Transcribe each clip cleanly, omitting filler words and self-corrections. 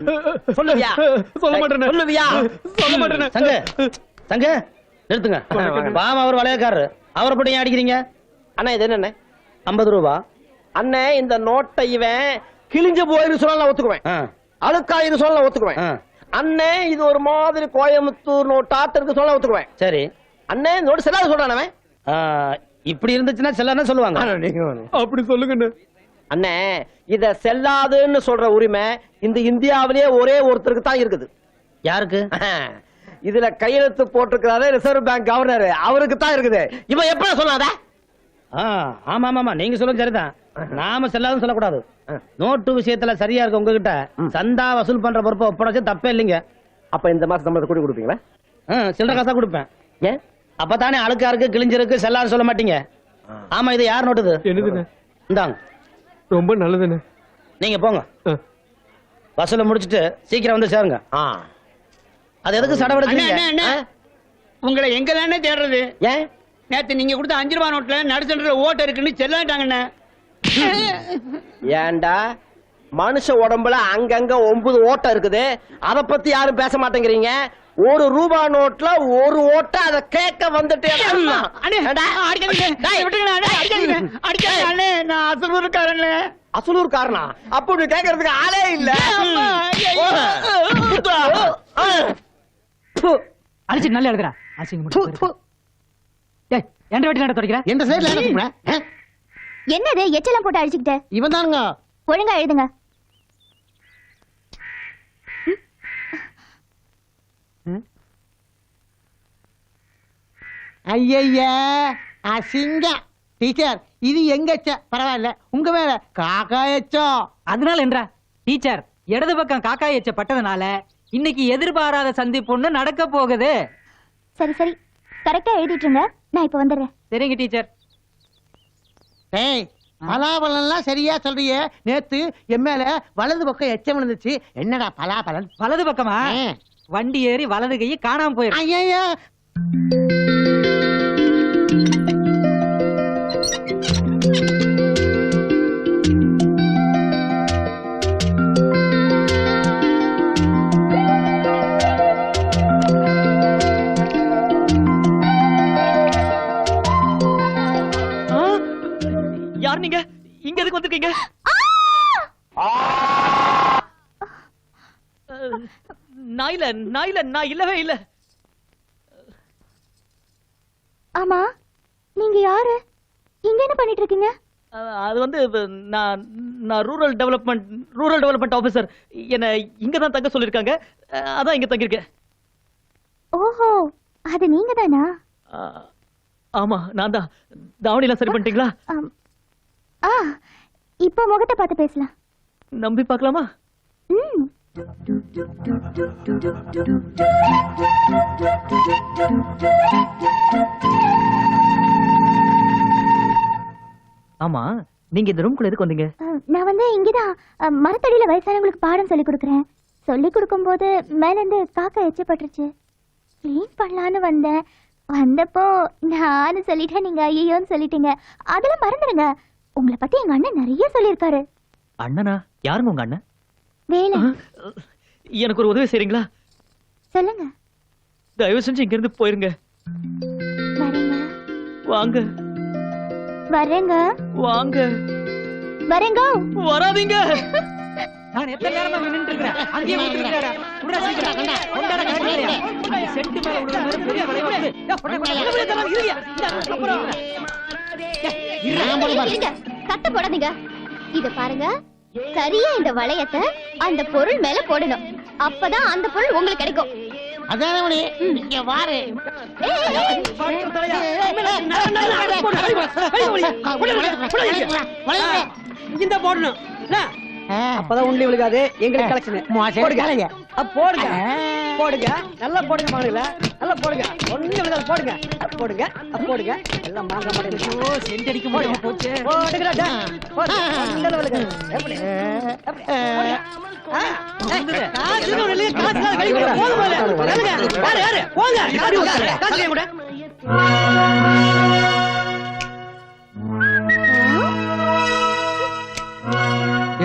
சொல்லுவியா? சொல்ல மாட்டேன். சொல்லுவியா? சொல்ல மாட்டேன். சங்க சங்க நிறுத்துங்க. பாவம் அவர் வளையக்காரரு, அவரை போட்டு ஏன் அடிக்கிறீங்க? அண்ணா இது என்ன 50 ரூபா. அண்ணே இந்த நோட்டை இவன் கிழிஞ்சு போயிரு சொல்ல ஒத்துக்குவேன், அழுக்காயிரு சொல்ல ஒத்துக்குவேன். அண்ணே இது ஒரு மாதிரி கோயம்புத்தூர் நோட்டாட்டு இருக்கு சொல்ல ஒத்துக்குவேன். சரி அண்ணே நோட்டு செல்லாத சொல்றானவன். இப்படி இருந்துச்சுன்னா செல்லான்னு சொல்லுவாங்க. அப்படி சொல்லுங்க. அண்ணே இத செல்லாதுன்னு சொல்ற உரிமை இந்த இந்தியாவிலேயே ஒரே ஒருத்தருக்கு தான் இருக்குது. யாருக்கு? இதுல கையெழுத்து போட்டிருக்கிறாரு ரிசர்வ் பேங்க் கவர்னர், அவருக்கு தான் இருக்குது. இவன் எப்ப சொல்லாத? ஆமா ஆமா நீங்க சொல்லுங்க சரிதான். நாம செல்லாதுன்னு சொல்லக்கூடாது. நோட்டு விஷயத்துல சரியா இருக்கு உங்ககிட்ட. சந்தா வசூல் பண்ற பொறுப்பை ஒப்படைச்சு தப்பே இல்லைங்க. அப்ப இந்த மாசம் சம்பளத்தை கூட்டி கொடுப்பீங்களா? சில்லற காசா கொடுப்பேன். ஏன்? அப்பதானே அழுக்கா இருக்கு கிழிஞ்சிருக்கு செல்லாது சொல்ல மாட்டீங்க. ஆமா இது யார் நோட்டுது? என்னதுண்ணே? இந்தாங்க. ரொம்ப நல்லதுண்ணே. நீங்க போங்க, வசூல முடிச்சிட்டு சீக்கிரம் வந்து சேருங்க. அது எதுக்கு சடவெடுக்கிறீங்க? உங்களை எங்க தானே தேடுறது? ஏன்? நேத்து நீங்க கொடுத்த 5 ரூபாய் நோட்ல நடுசன்ற ஓட்ட இருக்குன்னு செல்லாட்டாங்கண்ணே. ஏண்டா மனுஷ உடம்புல அங்கங்க 9 ஓட்டை இருக்குது, அத பத்தி யாரும் பேச மாட்டேங்கிறீங்க. 1 ரூபாய் நோட்ல 1 ஓட்டை, அத கேட்க வந்துட்டு அசலூர்காரனா? அப்படி கேட்கறதுக்கு ஆளே இல்ல. அடிச்சு நல்லா எழுதுறா. என்னது எச்செல்லாம் போட்டு அடிச்சுக்கிட்ட? இவன் தானுங்க. ஒழுங்கா எழுதுங்க. ஐயா அசிங்க டீச்சர், இது எங்க பரவாயில்ல, உங்க மேல காக்கா எச்சம். அதனால என்றா டீச்சர் இடது பக்கம் காக்கா எச்ச பட்டதுனால இன்னைக்கு எதிர்பாராத சந்திப்பு நடக்க போகுது. சரி சரி கரெக்டா எழுதிட்டுங்க, நான் இப்ப வந்துடுறேன். சரிங்க டீச்சர். ஏய் பலாபலன்லாம் சரியா சொல்றியே, நேத்து என் மேல வலது பக்கம் எச்சம் விழுந்துச்சு. என்னடா பலாபலன்? வலது பக்கமா? வண்டி ஏறி வலது கையை காணாம போயிரு. ஐயா யார் நீங்க? இங்க எதுக்கு வந்திருக்கீங்க? நான் இல்லவே இல்ல. ஆமா நீங்க யாரு? இங்க என்ன பண்ணிட்டு இருக்கீங்க? அது வந்து நான் ரூரல் டெவலப்மெண்ட் ஆபீசர். என்ன இங்க தான் தங்க சொல்லிருக்காங்க, அதான் இங்க தங்கிருக்கேன். ஓஹோ அது நீங்க தானா? ஆமா நான் தான். தாவணிலாம் சரி பண்ணிட்டீங்களா? இப்போ முகத்தை பார்த்து பேசலாம். நம்பி பார்க்கலாமா? ஆமா நீங்க இந்த ரூம்குள்ள எதுக்கு வந்தீங்க? நான் வந்து இங்கதான் மரத்தடியில வயசானவங்களுக்கு பாடம் சொல்லி கொடுக்கறேன். சொல்லி கொடுக்கும் போது மேல இருந்து காக்கா எச்சப்பட்டுருச்சு. கிளீன் பண்ணலான்னு வந்தேன். வந்தப்போ நானும் சொல்லிட்டேன், நீங்க ஐயோன்னு சொல்லிட்டீங்க. அதெல்லாம் மறந்துடுங்க. உங்களை பத்தி எங்க அண்ணன் நிறைய சொல்லியிருக்காரு. அண்ணனா? யாருங்க உங்க அண்ணன்? வேலை. எனக்கு ஒரு உதவி செய்றீங்களா? சொல்லுங்க. தயவு செஞ்சு இங்க இருந்து போயிருங்க. வரேங்க. வாங்க. வரேங்க. வாங்க. வரேங்க. வராதீங்க. நான் எத்தனை நேரமா நின்னுட்டு இருக்கேன். அங்கேயே ஊத்துறீங்கடா. உடனே சீக்கிரம் கண்டா. கொண்டாட கட்டியா. செட்டு மேல உள்ள பெரிய வளைய வந்து. இருங்க. கட்ட போடாதீங்க. இத பாருங்க. சரியா இந்த வளையத்தை அந்த பொருள் மேல போடணும். அப்பதான் அந்த பொருள் உங்களுக்கு கிடைக்கும். அதானே மணி இங்க வாரு. இந்த போடணும் அப்பதான் உண்மை விழுகாது. எங்களுக்கு கலெக்ஷன் போடுங்க. போடுங்க போடுங்க நல்லா போடுங்க. மகளிர நல்லா போடுங்க. ஒண்ணு விழுகாது. போடுங்க போடுங்க போடுங்க. எல்லாம் மாங்க மாட்டேங்குது. சென்ட் அடிக்க முடியாம போச்சு. போடுங்கடா. ஒண்ணு விழுகாது. எப்படி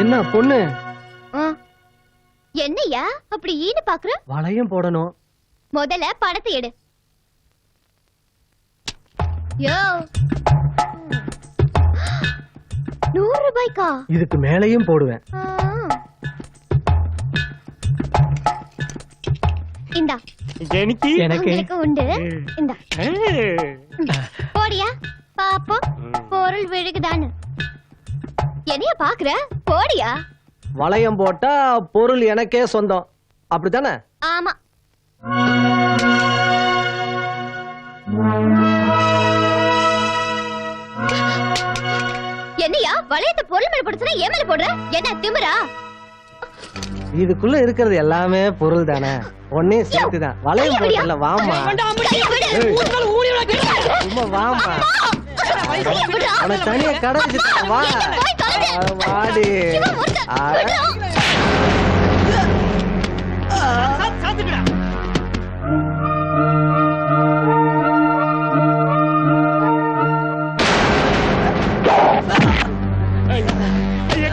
என்ன பொண்ணு? என்ன என்னையா அப்படி ஈனு பாக்குற? வளையம் போடணும். முதல்ல படத்தை எடு. யோ 100 ரூபாய்க்கா? இதுக்கு மேலையும் போடுவேன். இந்தா எனக்கு எனக்கு உண்டு. இந்தா போடியா பாப்போம் பொருள் விழுகுதான்னு. என்னைய பாக்குற? போடியா. வளையம் போட்டா பொருள் எனக்கே சொந்தம், அப்படித்தானே? ஆமா. என்னையா வளையத்தை பொருள் மேல போடுச்சுனா ஏன் மேல போடுற? என்ன திமிரா? இதுக்குள்ள இருக்கிறது எல்லாமே பொருள் தானே, ஒன்னே சேர்த்துதான். வளையம் போட்டல, வாமா சும்மா வாமா, உனக்கு தனியா கடை வச்சிருக்க, வா வாடி.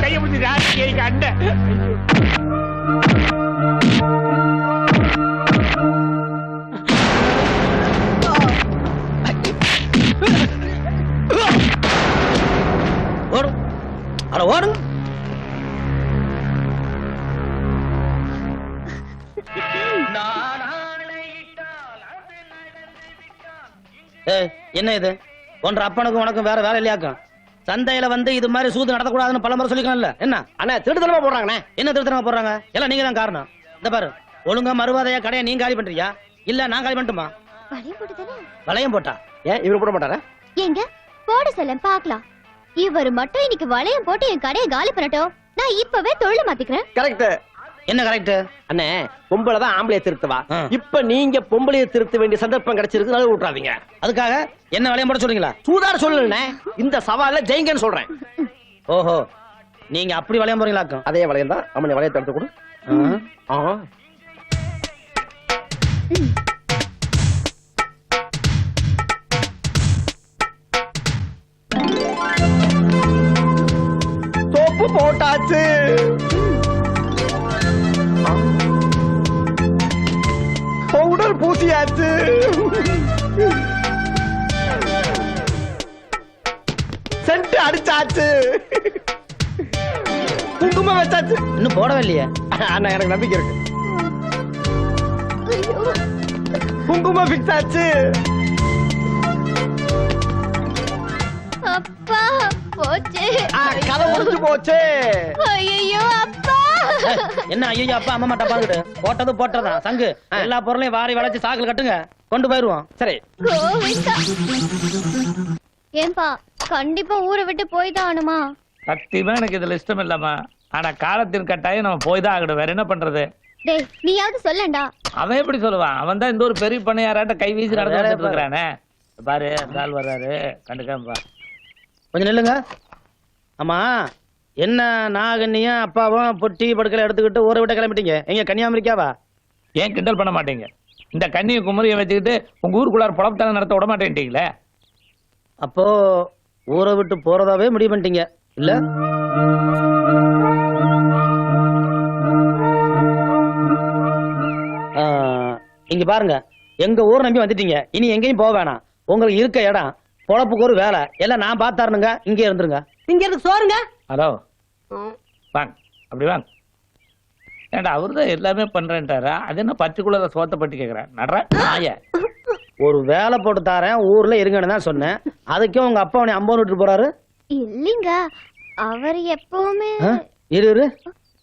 கைய முடிச்சு அண்ட ஓடும். அட ஓடும். என்ன இது? ஒன்ற அப்பனுக்கும் உனக்கும் வேற வேலை இல்லையாக்கும்? சந்தையில வந்து இது மாதிரி சூது நடத்தக்கூடாதுன்னு பல முறை சொல்லிக்கலாம்ல. என்ன அண்ணா திருத்தனமா போடுறாங்கண்ணே. என்ன திருத்தனமா போடுறாங்க? எல்லாம் நீங்க தான் காரணம். இந்த பாரு, ஒழுங்கா மறுவாதையா கடையை நீங்க காலி பண்றியா இல்ல நான் காலி பண்ணட்டுமா? வளையம் போட்டுதானே? வளையம் போட்டா ஏன் இவரு போட மாட்டாரா? எங்க போட சொல்ல பாக்கலாம். இவர் மட்டும் இன்னைக்கு வளையம் போட்டு என் கடையை காலி பண்ணட்டும். நான் இப்பவே தொழில மாத்திக்கிறேன். கரெக்ட். என்ன கரெக்ட்? அண்ணே பொம்பளை தான் ஆம்பளைய திருத்துவா. ஆ. இப்ப நீங்க பொம்பளைய திருத்த வேண்டிய சந்தர்ப்பம் கிடைச்சிருக்கு, நழுவ விட்டுறாதீங்க. அதுக்காக என்ன வளையம் போட சொல்றீங்களா? சூதார சொல்லணுண்ணே, இந்த சவால்ல ஜெயிங்கன்னு சொல்றேன். ஓஹோ, நீங்க அப்படி வளையம் போறீங்களாக்கும்? அதே வளையம் தான். அம்மனை வளையத்தை எடுத்து கொடு. சோப்பு போட்டாச்சு. பவுடர் பூசியாச்சு. சென்ட் அடிச்சாச்சு. குங்குமம் வச்சாச்சு. இன்னும் போடவே இல்லையே. அண்ணா எனக்கு நம்பிக்கை இருக்கு. குங்குமம் ஃபிக்ஸ் ஆச்சு. அப்பா போச்சு. கதை முடிஞ்சு போச்சு. ஐயோ அப்பா. என்ன ஐயோ அப்பா அம்மா மாட்டா பாத்துட்டு போட்டது போட்டதா சங்கு எல்லா பொருளையும் வாரி வளைச்சு சாக்குல கட்டுங்க, கொண்டு போயிருவோம். சரி. கோவிந்தா. ஏன்பா கண்டிப்பா ஊரை விட்டு போய் தான் ஆகணுமா? சத்தியமா எனக்கு இதுல இஷ்டம் இல்லம்மா. ஆனா காலத்தின் கட்டாயம் நம்ம போய் தான் ஆகணும். வேற என்ன பண்றது? டேய் நீயாவது சொல்லண்டா. அவன் எப்படி சொல்லுவான்? அவன் தான் இந்த ஒரு பெரிய பண்ணையாராட்ட கை வீசி நடந்து வந்துட்டு இருக்கிறானே. பாரு அந்த ஆள் வர்றாரு, கண்டுக்காம கொஞ்சம் நில்லுங்க. ஆமா, என்ன நாகன்னியும் அப்பாவும் பொட்டி படுக்கல எடுத்துக்கிட்டு ஊரை விட்ட கிளம்பிட்டீங்க? எங்க கன்னியாகுமரிக்காவா? ஏன் கிண்டல் பண்ண மாட்டீங்க? இந்த கண்ணியை குமரியை வச்சுக்கிட்டு உங்க ஊருக்குள்ளார புலப்பத்தான நடத்த விட மாட்டேன்ட்டீங்களே. அப்போ ஊரை விட்டு போறதாவே முடிவு பண்ணிட்டீங்க இல்ல? இங்க பாருங்க, எங்க ஊர் நம்பி வந்துட்டீங்க. இனி எங்கேயும் போக வேணாம். உங்களுக்கு இருக்க இடம், பொழப்புக்கு ஒரு வேலை எல்லாம் நான் பார்த்தாருனுங்க. இங்கே இருந்துருங்க. இங்க இருக்கு சோறுங்க. ஹலோ, வாங்க அப்படி வாங்க. ஏண்டா அவருதான் எல்லாமே பண்றேன்ட்டாரா? அது என்ன பர்டிகுலரா சோத்த பட்டி கேக்குறேன். நடுற நாய ஒரு வேலை போட்டு தாரேன் ஊர்ல இருங்கன்னு தான் சொன்னேன். அதுக்கே உங்க அப்பா உன்னை அம்பன் விட்டு போறாரு. இல்லைங்க, அவர் எப்பவுமே இரு,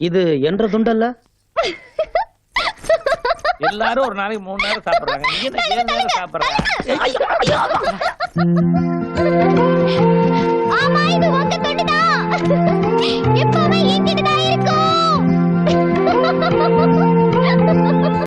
இது என்ற துண்டல்ல. எல்லாரும் ஒரு நாளைக்கு 3 நேரம் சாப்பிடுறாங்க. நீங்க 7 நேரம் சாப்பிடுறாங்க.